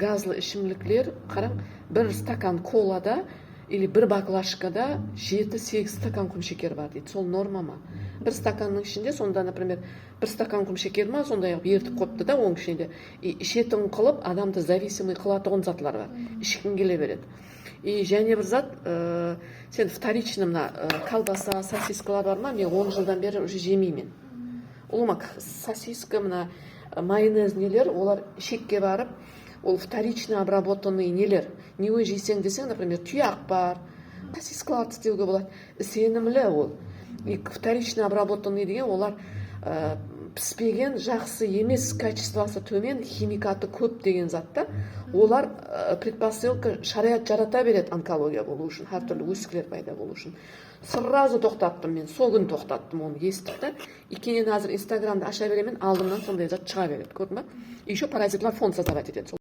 газлы ішімліктер, қараң, бір стакан колада или бір баклажкада 7-8 стакан құмшекер бар дейді. Сол норма ма? Бір стаканның ішінде, сонда, например, бір стакан құмшекер ма, сондай ертіп қойыпты да, оның ішінде. Ішетін қылып, адамды зависимый қылатығын затлар бар. Ішкің келе береді. И және бір зат, сен вторичный мына колбаса, сосискалар бар ма? Мен 10 жылдан бері уже жемеймін. Олма сосиска, мына майонез нелер, олар шекке барып, ол вторичный обработанный нелер. Не ой жесең десең, например, тұяқ бар, сосискаларды істеуге болады. Сенімлі ол. И вторичный обработанный деген олар піспеген, жақсы емес, качествосы төмен, химикаты көп деген затта. Олар предпосылка шариғат жарата береді онкология болу үшін, har түрлі өсіклер пайда болу үшін. Сразу тоқтаттым мен, сол күн тоқтаттым оны естіп та. И кейін азыр инстаграмды аша беремін, алдымнан сондай зат шыға береді, көрдің ба? Еще паразитлар фонд создавать етеді.